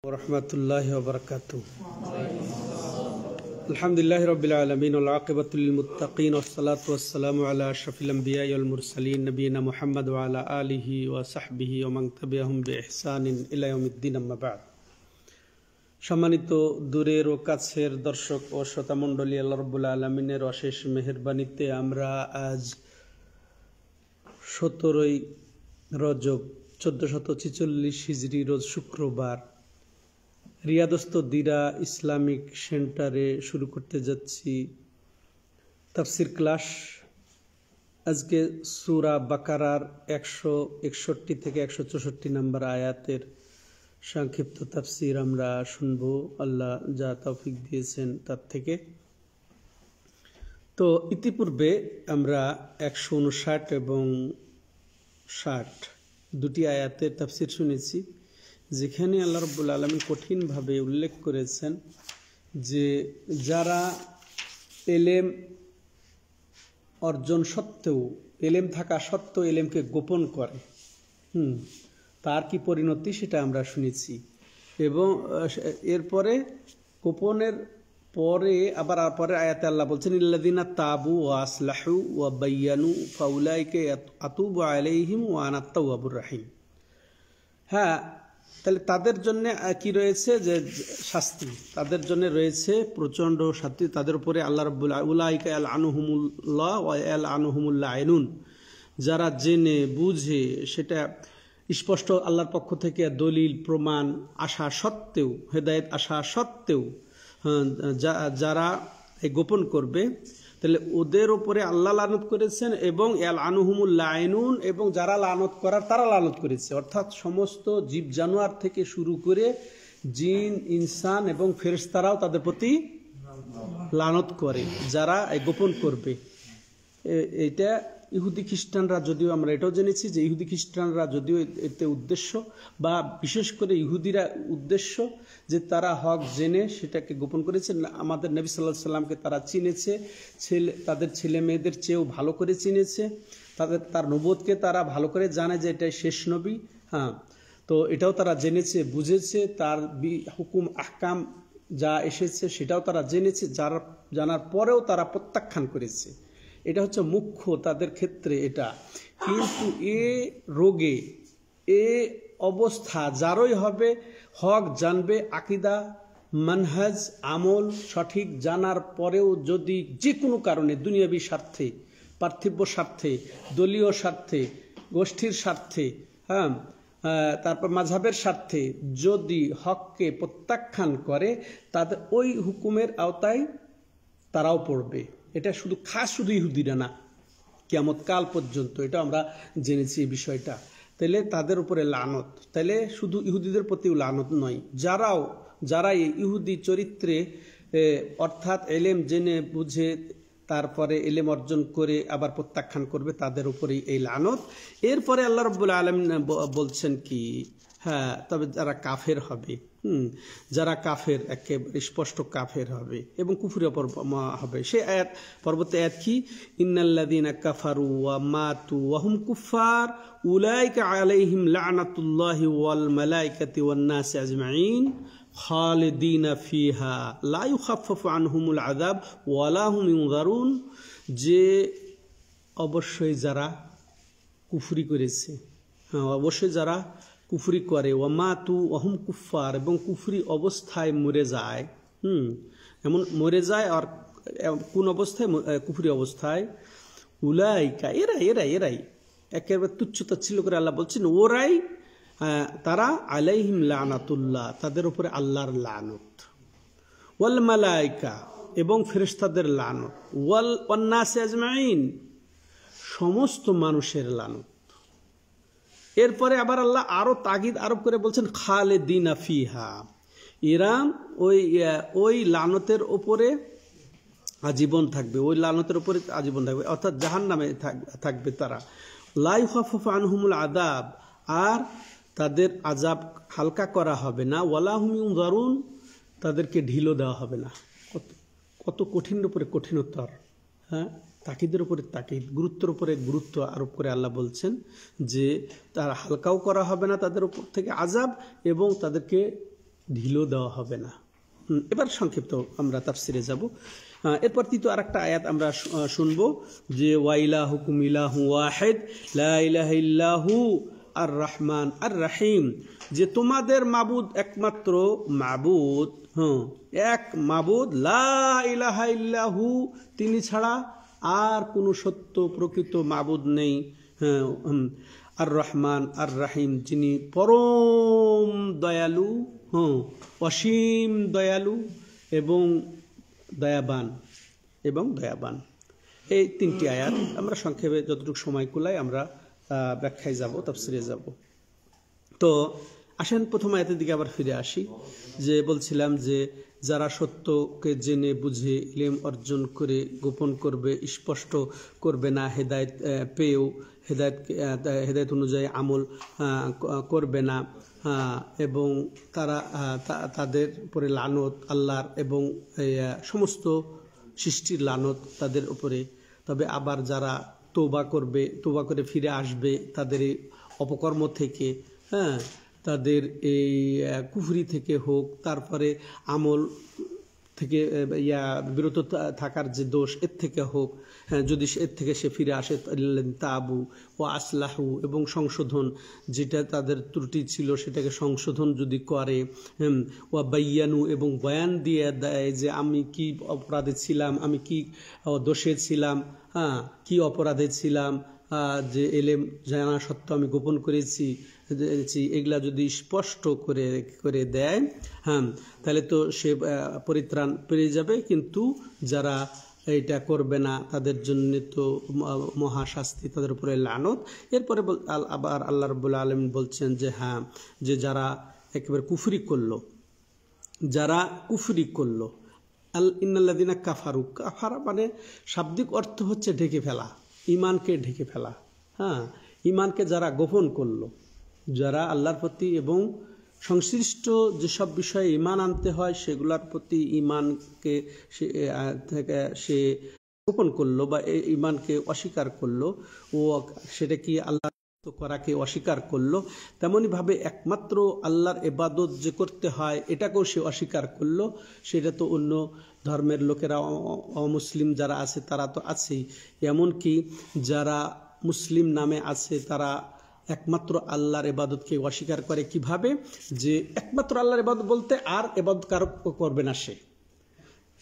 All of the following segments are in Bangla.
ওরহমাতুল্লাহি ওয়া বারাকাতুহু। আলহামদুলিল্লাহি রাব্বিল আলামিন ওয়াল আকিবাতু লিল মুত্তাকিন ওয়াস সালাতু ওয়াস সালামু আলা আশরাফিল আমবিয়া ওয়াল মুরসালিন নবিয়িনা মুহাম্মদ ওয়া আলা আলিহি ওয়া সাহবিহি ওয়া মান তাবিআহুম বিইহসানিন ইলা ইয়াউমিদ্দিন, আম্মা বা'দ। সম্মানিত দূরের ও কাছের দর্শক ও শ্রোতা মণ্ডলী, আল্লাহ রাব্বুল আলামিনের অশেষ মেহেরবানিতে আমরা আজ 17ই রজব 1446 হিজরি রোজ শুক্রবার রিয়াদস্থ দিরা ইসলামিক সেন্টারে শুরু করতে যাচ্ছি তাফসির ক্লাস। আজকে সূরা বাকারার 161 থেকে 164 নম্বর আয়াতের সংক্ষিপ্ত তাফসির আমরা শুনব, আল্লাহ যা তৌফিক দিয়েছেন তার থেকে। তো ইতিপূর্বে আমরা 159 এবং 60 দুটি আয়াতের তাফসির শুনেছি, যেখানে আল্লাহ রাব্বুল আলামিন কঠিনভাবে উল্লেখ করেছেন যে যারা এলেম অর্জন সত্ত্বেও, এলেম থাকা সত্ত্বেও এলেমকে গোপন করে, তার কি পরিণতি সেটা আমরা শুনেছি। এবং এরপরে গোপনের পরে আবার পরের আয়াতে আল্লাহ বলছেন, ইল্লাযিনা তাবু ওয়া আসলাহু ওয়া বায়্যানু ফাউলাইকা আতুবু আলাইহিম ওয়া আনা আত-তাওয়াবুর রাহিম। হ্যাঁ, তাহলে তাদের জন্য কি রয়েছে? যে শাস্তি তাদের জন্য রয়েছে, প্রচণ্ড শাস্তি তাদের উপরে। আল্লাহ রাব্বুল উলাইকা ইয়ালআনুহুমুল্লাহ ওয়া ইয়ালআনুহুমুল লাঈনুন। যারা জেনে বুঝে, সেটা স্পষ্ট আল্লাহর পক্ষ থেকে দলিল প্রমাণ আসা সত্ত্বেও, হেদায়েত আসা সত্ত্বেও যারা গোপন করবে, তাহলে ওদের উপরে আল্লাহ লানত করেছেন এবং ইয়ালআনুহুমুল লাঈনুন, এবং যারা লানত করার তারা লানত করেছে। অর্থাৎ সমস্ত জীব জানোয়ার থেকে শুরু করে জিন, ইনসান এবং ফেরেশতারাও তাদের প্রতি লানত করে যারা গোপন করবে। এটা ইহুদি খ্রিস্টানরা, যদিও আমরা এটাও জেনেছি যে ইহুদি খ্রিস্টানরা যদিও এতে উদ্দেশ্য, বা বিশেষ করে ইহুদিরা উদ্দেশ্য যে তারা হক জেনে সেটাকে গোপন করেছে। আমাদের নবী সাল্লাল্লাহু আলাইহি সাল্লামকে তারা চিনেছে, তাদের ছেলে মেয়েদের চেয়েও ভালো করে চিনেছে, তার নবুয়তকে তারা ভালো করে জানে যে এটাই শেষ নবী। তো এটাও তারা জেনেছে, বুঝেছে, তার হুকুম আহকাম যা এসেছে সেটাও তারা জেনেছে, জানার পরেও তারা প্রত্যাখ্যান করেছে। এটা হচ্ছে মুখ্য তাদের ক্ষেত্রে এটা। কিন্তু এ রোগে, এ অবস্থা যারই হবে, হক জানবে, আকীদা, মানহাজ, আমল সঠিক জানার পরেও যদি যে কোনো কারণে দুনিয়াবী স্বার্থে, পার্থিব স্বার্থে, দলীয় স্বার্থে, গোষ্ঠীর স্বার্থে, তারপর মাযহাবের স্বার্থে যদি হককে প্রত্যাখ্যান করে, তাদের ওই হুকুমের আওতায় তারাও পড়বে। এটা শুধু ইহুদিরা না, কিয়ামত কাল পর্যন্ত এটা আমরা জেনেছি এই বিষয়টা। তাহলে তাদের উপরে লানত, তাহলে শুধু ইহুদিদের প্রতিও লানত নয়, যারা এই ইহুদি চরিত্রে, অর্থাৎ এলেম জেনে বুঝে তারপরে এলেম অর্জন করে আবার প্রত্যাখ্যান করবে, তাদের উপরেই এই লানত। এরপরে আল্লাহ রাব্বুল আলামিন বলছেন কি, তবে যারা কাফের হবে, যারা কাফের, একেবারে স্পষ্ট কাফের হবে এবং কুফরি হবে, সে আয়াত, পরবর্তী আয়াত কি, ইন্নাল্লাযীনা কাফারু ওয়া মাতু ওয়া হুম কুফার উলাইকা আলাইহিম লা'নাতুল্লাহি ওয়াল মালাইকাতি ওয়ান নাসি আজমাইন খালিদিনা ফিহা লা ইউখাফফাফু আনহুমুল আযাব ওয়া লা হুম ইউনজারুন। যে অবশ্যই যারা কুফরি করেছে, অবশ্যই যারা কুফরি করে, ওয়ামাতু ওয়াহুম কুফার, এবং কুফরি অবস্থায় মরে যায়, এমন মরে যায়। আর কোন অবস্থায়? কুফরি অবস্থায়। উলাইকা, এরাই একেবারে তুচ্ছতা ছিল করে আল্লাহ বলছেন, ওরাই, তারা আলাইহিম লানাতুল্লাহ, তাদের উপরে আল্লাহর লানত, ওয়াল মালাইকা, এবং ফেরেশতাদের লানত, ওয়ান নাসি আজমাইন, সমস্ত মানুষের লানত। এরপরে আবার আল্লাহ আরো তাগিদ আরোপ করে বলছেন, খালিদিনা ফিহা, এরা ওই লানতের উপরে আজীবন থাকবে, ওই লানতের উপরে আজীবন থাকবে, অর্থাৎ জাহান্নামে থাকবে তারা। লা ইউখাফফাফু আনহুমুল আযাব, আর তাদের আযাব হালকা করা হবে না, ওয়ালা হুম ইউনজারুন, তাদেরকে ঢিলও দেওয়া হবে না। কত কঠিনের উপরে কঠিনতর, তাকিদের উপরে তাকিদ, গুরুত্বের উপরে গুরুত্ব আরোপ করে আল্লাহ বলছেন যে তারা হালকাও করা হবে না তাদের উপর থেকে আযাব, এবং তাদেরকে ঢিলও দেওয়া হবে না। এবার সংক্ষিপ্ত আমরা তাফসিরে যাব। এরপর তৃতীয় আরেকটা আয়াত আমরা শুনবো যে ওয়াইলাহুকুম ইলাহু ওয়াহিদ লা ইলাহা ইল্লাহু আর রহমান আর রাহিম, যে তোমাদের মাবুদ একমাত্র মাবুদ, এক মাবুদ, লা ইলাহা ইল্লাহু, তিনি ছাড়া আর কোনো সত্য প্রকৃত মাবুদ নেই, আর রহমান আর রাহিম, যিনি পরম দয়ালু, অসীম দয়ালু এবং দয়াবান এই তিনটি আয়াত আমরা সংক্ষেপে যতটুকু সময় কুলাই আমরা ব্যাখ্যায় যাব, তাফসিরে যাব। তো আসেন প্রথম আয়াতের দিকে আবার ফিরে আসি। যে বলছিলাম যে যারা সত্যকে জেনে বুঝে ইলম অর্জন করে গোপন করবে, স্পষ্ট করবে না, হেদায়েত পেয়েও হেদায়েত অনুযায়ী আমল করবে না, এবং তারা তাদের উপরে লানত আল্লাহর এবং সমস্ত সৃষ্টির লানত তাদের উপরে। তবে আবার যারা তওবা করে ফিরে আসবে তাদের এই অপকর্ম থেকে, তাদের এই কুফরি থেকে হোক, তারপরে আমল থেকে বিরত থাকার যে দোষ এর থেকে হোক, যদি এর থেকে সে ফিরে আসে, তাবু ও আসলাহু, এবং সংশোধন, যেটা তাদের ত্রুটি ছিল সেটাকে সংশোধন যদি করে, ও বাইয়ানু, এবং বয়ান দিয়ে দেয় যে আমি কি অপরাধে ছিলাম, আমি কি দোষে ছিলাম, কি অপরাধে ছিলাম, যে এলেম জানা সত্ত্বেও আমি গোপন করেছি, এগুলা যদি স্পষ্ট করে দেয়, তাহলে তো সে পরিত্রাণ পেয়ে যাবে। কিন্তু যারা এটা করবে না তাদের জন্য তো মহাশাস্তি, তাদের উপরে লানত। এরপরে আবার আল্লাহ রাব্বুল আলামিন বলছেন যে যে যারা একেবারে কুফরি করলো, ইন্নাল্লাযিনা কাফারা মানে শাব্দিক অর্থ হচ্ছে ঢেকে ফেলা, ইমানকে ঢেকে ফেলা। ইমানকে যারা গোপন করলো, যারা আল্লাহর প্রতি এবং সংশ্লিষ্ট যেসব বিষয়ে ইমান আনতে হয় সেগুলোর প্রতি ইমানকে সে গোপন করলো বা ইমানকে অস্বীকার করলো, ও সেটা কি আল্লাহ করাকে অস্বীকার করলো, তেমনইভাবে একমাত্র আল্লাহর ইবাদত যে করতে হয় এটাকেও সে অস্বীকার করলো। সেটা তো অন্য ধর্মের লোকেরা, অমুসলিম যারা আছে তারা তো আছেই, এমনকি যারা মুসলিম নামে আছে তারা একমাত্র আল্লাহর ইবাদতকে অস্বীকার করে। কিভাবে? যে একমাত্র আল্লাহর ইবাদত বলতে আর ইবাদত কারো করবে না সে।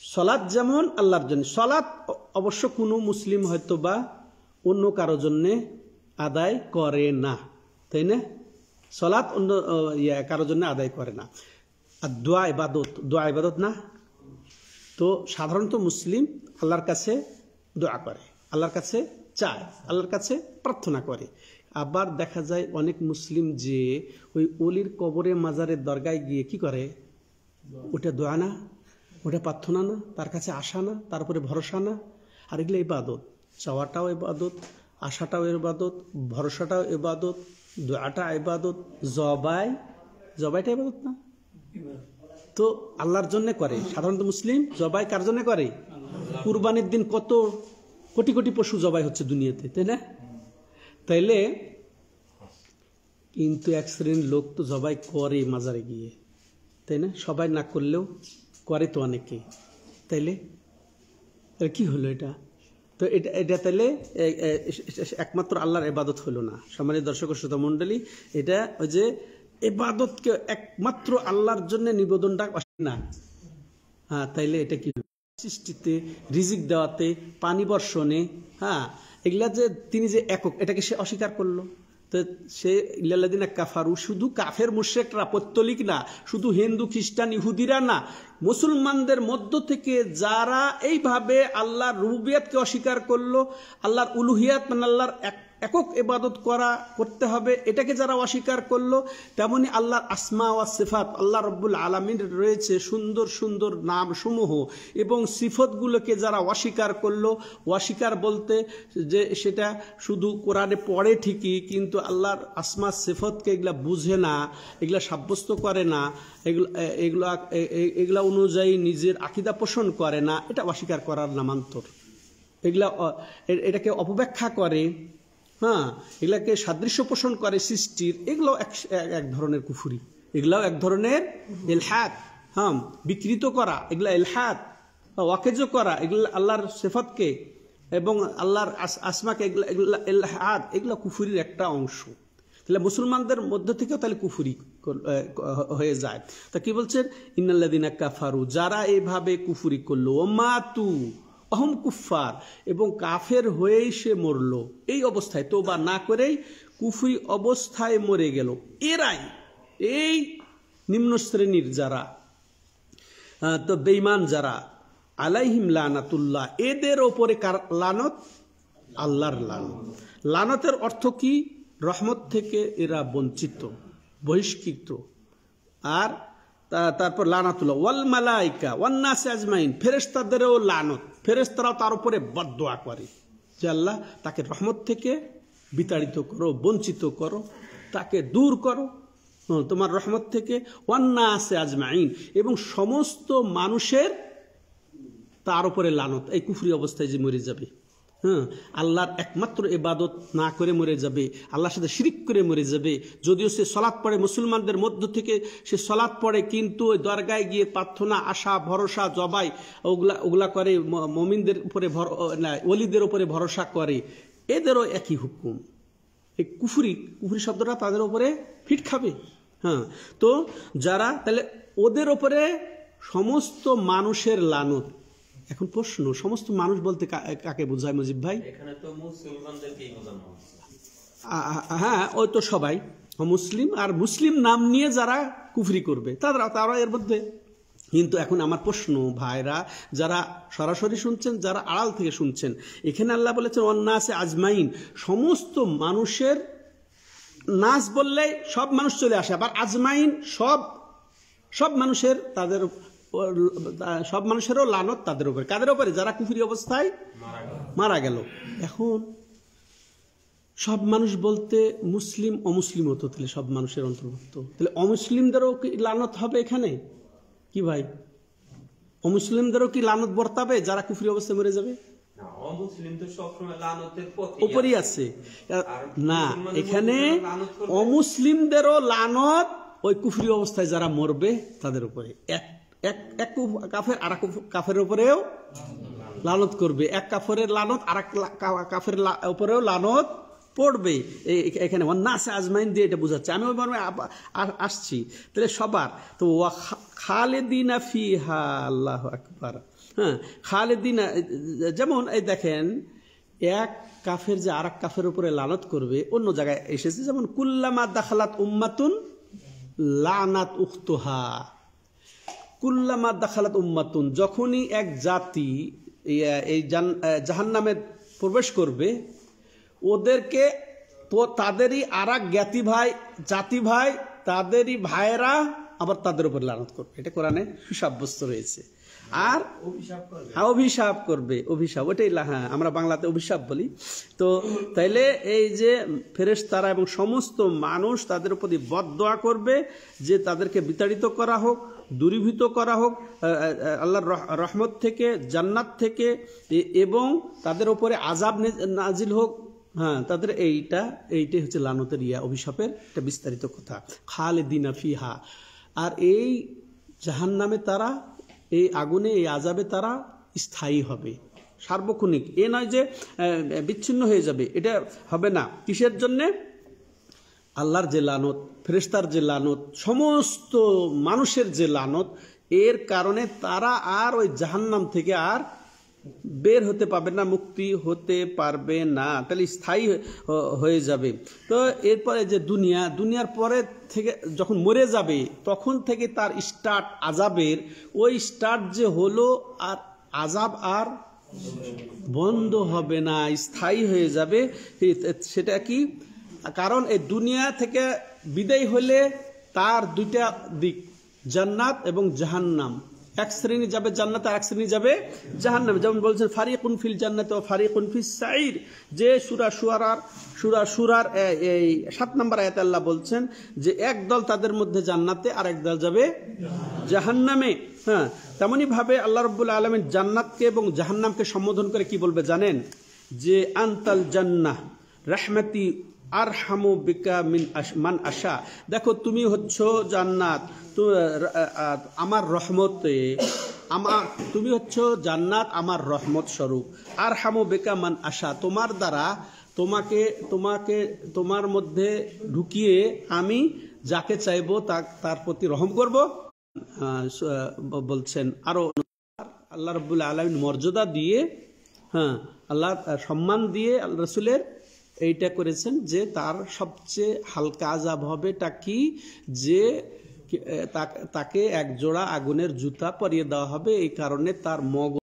সলাৎ যেমন আল্লাহর জন্য, সলাৎ অবশ্য কোনো মুসলিম হয়তো বা অন্য কারো জন্যে আদায় করে না, তাই না? সলাৎ অন্য কারো জন্য আদায় করে না। আর দোয়া ইবাদত না। তো সাধারণত মুসলিম আল্লাহর কাছে দোয়া করে, আল্লাহর কাছে চায়, আল্লাহর কাছে প্রার্থনা করে। আবার দেখা যায় অনেক মুসলিম যে ওই অলির কবরে মাজারের দরগায় গিয়ে কি করে, ওটা দোয়া না, ওটা প্রার্থনা না, তার কাছে আসা না, তারপরে ভরসা না। আর এগুলো ইবাদত, চাওয়াটাও ইবাদত, আশাটাও ইবাদত, ভরসাটাও ইবাদত, দোয়াটা ইবাদত, জবাইটা ইবাদত না। তো আল্লাহর জন্য করে সাধারণত মুসলিম। জবাই কার জন্য করে? কুরবানির দিন কত কোটি কোটি পশু জবাই হচ্ছে দুনিয়াতে, তাই না? তাইলে কিন্তু এক শ্রেণীর লোক তো জবাই করে মাজারে গিয়ে, তাই না? সবাই না করলেও করে তো অনেকে। তাইলে কি হলো এটা? তো এটা তাইলে একমাত্র আল্লাহর ইবাদত হলো না। সম্মানিত দর্শক ও শ্রোতা মণ্ডলী, এটা ওই যে ইবাদতকে একমাত্র আল্লাহর জন্য নিবেদনটা না, তাইলে এটা কি? সৃষ্টিতে, রিজিক দেওয়াতে, পানি বর্ষণে, এগুলা যে তিনি যে একক, এটাকে সে অস্বীকার করলো। তো সে ইল্লাল্লাযিনা কাফারু, শুধু কাফের মুশরিকরা, পৌত্তলিক না, শুধু হিন্দু খ্রিস্টান ইহুদিরা না, মুসলমানদের মধ্য থেকে যারা এইভাবে আল্লাহর রুবুবিয়তকে অস্বীকার করলো, আল্লাহর উলুহিয়াত মানে আল্লাহর একক ইবাদত করতে হবে এটাকে যারা অস্বীকার করলো, তেমনি আল্লাহর আসমা ওয়া সিফাত, আল্লাহ রাব্বুল আলামিনের রয়েছে সুন্দর সুন্দর নাম সমূহ এবং সিফতগুলোকে যারা অস্বীকার করলো, অস্বীকার বলতে যে সেটা শুধু কোরআনে পড়ে ঠিকই, কিন্তু আল্লাহর আসমা সিফতকে এগুলা বুঝে না, এগুলা সাব্যস্ত করে না, এগুলা অনুযায়ী নিজের আকীদা পোষণ করে না, এটা অস্বীকার করার নামান্তর। এটাকে অপব্যাখ্যা করে, এগুলাকে সাদৃশ্য পোষণ করে সৃষ্টির, এগুলো এক ধরনের কুফরি, এগুলাও এক ধরনের ইলহাদ। হ্যাঁ, বিকৃত করা, এগুলা ইলহাদ। ওয়াকেজ করা, এগুলা আল্লাহর সিফাতকে এবং আল্লাহর আসমাকে, এগুলা ইলহাদ, এগুলা কুফরির একটা অংশ। তাহলে মুসলমানদের মধ্য থেকেও তাহলে কুফরি হয়ে যায়। তা কি বলছেন, ইন্নাল্লাযিনা কাফারু, যারা এইভাবে কুফরি করলো, ওমাতু অহম কুফার, এবং কাফের হয়েই সে মরল, এই অবস্থায় তওবা না করেই কুফরি অবস্থায় মরে গেল, এরাই এই নিম্ন শ্রেণীর যারা, তো বেঈমান যারা, আলাইহিম লানাতুল্লাহ, এদের ওপরে কার লানত? আল্লাহর লানত। লানতের অর্থ কি? রহমত থেকে এরা বঞ্চিত, বহিষ্কৃত। আর তারপর লানাতুল্লাহ ওয়াল মালাইকা ওয়ান নাস আজমাইন, ফেরেশতাদেরও লানত, ফেরেশতারাও তার উপরে বদদোয়া করে যে আল্লাহ তাকে রহমত থেকে বিতাড়িত করো, বঞ্চিত করো, তাকে দূর করো তোমার রহমত থেকে। ওয়ান নাস আজমাইন, এবং সমস্ত মানুষের তার উপরে লানত, এই কুফরি অবস্থায় যে মরে যাবে, হ্যাঁ, আল্লাহর একমাত্র ইবাদত না করে মরে যাবে, আল্লাহর সাথে শিরিক করে মরে যাবে। যদিও সে সালাত পড়ে, মুসলমানদের মধ্য থেকে সে সালাত পড়ে, কিন্তু ওই দরগায় গিয়ে প্রার্থনা, আশা, ভরসা, জবাই ওগুলা করে, মুমিনদের উপরে ওলিদের উপরে ভরসা করে, এদেরও একই হুকুম। এই কুফরি শব্দটা তাদের উপরে ফিট খাবে। হ্যাঁ, তো যারা, তাহলে ওদের উপরে সমস্ত মানুষের লানত। এখন প্রশ্ন, সমস্ত মানুষ বলতে কাকে বোঝায় মুজিব ভাই? এখানে তো মুসলমানদেরকেই বোঝানো হচ্ছে। হ্যাঁ, ওই তো সবাই মুসলিম, আর মুসলিম নাম নিয়ে যারা কুফরি করবে তারা এর মধ্যে। কিন্তু এখন আমার প্রশ্ন, ভাইরা যারা সরাসরি শুনছেন, যারা আড়াল থেকে শুনছেন, এখানে আল্লাহ বলেছেন ওয়ান্নাসে আজমাইন, সমস্ত মানুষের, নাস বললে সব মানুষ চলে আসে, আবার আজমাইন সব মানুষের, তাদের সব মানুষেরও লানত তাদের উপরে। কাদের উপরে? যারা কুফরি অবস্থায় মারা গেল। এখন সব মানুষ বলতে মুসলিম অমুসলিম হতো, তাহলে সব মানুষের অন্তর্ভুক্ত, তাহলে অমুসলিমদেরও কি লানত হবে এখানে? কি ভাই, অমুসলিমদেরও কি লানত বর্তাবে যারা কুফরি অবস্থায় মরে যাবে? উপরই আছে না, এখানে অমুসলিমদেরও লানত ওই কুফরি অবস্থায় যারা মরবে তাদের উপরে। এক কাফের আর এক কাফের উপরেও লানত করবে, এক কাফের লানত আর এক কাফের উপরেও লানত পড়বে। এখানে ওয়ান্নাস আজমাইন দিয়ে এটা বোঝাচ্ছে। আমি আসছি তাহলে সবার, তো খালেদিনা ফিহা, আল্লাহু আকবার। হ্যাঁ, খালেদিনা, যেমন এই দেখেন, এক কাফের যে আর এক কাফের উপরে লানত করবে, অন্য জায়গায় এসেছে, যেমন কুল্লামা দাখালাত উম্মাতুন লানাত উখতুহা, কুল্লামা দাখালাত উম্মাতুন, যখনই এক জাতি এই জাহান্নামে প্রবেশ করবে, ওদেরকে তো তাদেরই আর এক জ্ঞাতি ভাই, জাতি ভাই, তাদেরই ভাইয়েরা আবার তাদের উপর লানত করবে। এটা কোরআনে সুসাব্যস্ত রয়েছে। আর অভিশাপ করবে, অভিশাপ, ওটাই হ্যাঁ, আমরা বাংলাতে অভিশাপ বলি। তো তাইলে এই যে ফেরেশতারা এবং সমস্ত মানুষ তাদের উপর বদদোয়া করবে যে তাদেরকে বিতাড়িত করা হোক, দূরীভূত করা হোক আল্লাহর রহমত থেকে, জান্নাত থেকে, এবং তাদের উপরে আযাব নাজিল হোক। হ্যাঁ, তাদের এইটাই হচ্ছে লানতের অভিশাপের একটা বিস্তারিত কথা। খালেদিনা ফিহা, আর এই জাহান্নামে তারা, এই আগুনে, এই আযাবে তারা স্থায়ী হবে, সার্বক্ষণিক। এ নয় যে বিচ্ছিন্ন হয়ে যাবে, এটা হবে না। কিসের জন্যে? আল্লাহর যে লানত, ফেরেশতার যে লানত, সমস্ত মানুষের যে লানত, এর কারণে তারা আর ওই জাহান্নাম থেকে আর বের হতে পারবে না, মুক্তি হতে পারবে না, তাহলে স্থায়ী হয়ে যাবে। তো এরপরে যে দুনিয়ার পরে থেকে যখন মরে যাবে, তখন থেকে তার স্টার্ট আযাবের, ওই স্টার্ট যে হলো, আর আযাব আর বন্ধ হবে না, স্থায়ী হয়ে যাবে। সেটা কি? কারণ এই দুনিয়া থেকে বিদায় হলে তার দুইটা দিক, জান্নাত এবং জাহান্নাম। এক শ্রেণী যাবে জান্নাতে, আর এক শ্রেণী যাবে জাহান্নামে। যেমন বলছেন ফারিকুন ফিল জান্নাতে ওয়া ফারিকুন ফিস সাইর, যে সূরার এই 7 নম্বর আয়াতে আল্লাহ বলছেন যে এক দল তাদের মধ্যে জান্নাতে, আর এক দল যাবে জাহান্নামে। হ্যাঁ, তেমনি ভাবে আল্লাহ রাব্বুল আলামিন জান্নাতকে এবং জাহান্নামকে সম্বোধন করে কি বলবে জানেন? যে আনতাল জান্নাহ রাহমাতি আরহামু বিকা মিন মান আশা। দেখো তুমি হচ্ছ জান্নাত, আমার রহমতে, তুমি হচ্ছ জান্নাত আমার রহমত স্বরূপ। আরহামু বিকা মান আশা, তোমার দ্বারা তোমার মধ্যে ঢুকিয়ে আমি যাকে চাইবো তার প্রতি রহম করব। বলছেন আরো আল্লাহ রাব্বুল আলামিন মর্যাদা দিয়ে, আল্লাহ সম্মান দিয়ে আল্লাহ রাসূলের এইটা করেছেন যে তার সবচেয়ে হালকা আযাব হবে তা কি, যে তাকে এক জোড়া আগুনের জুতা পরিয়ে দেওয়া হবে, এই কারণে তার মগজ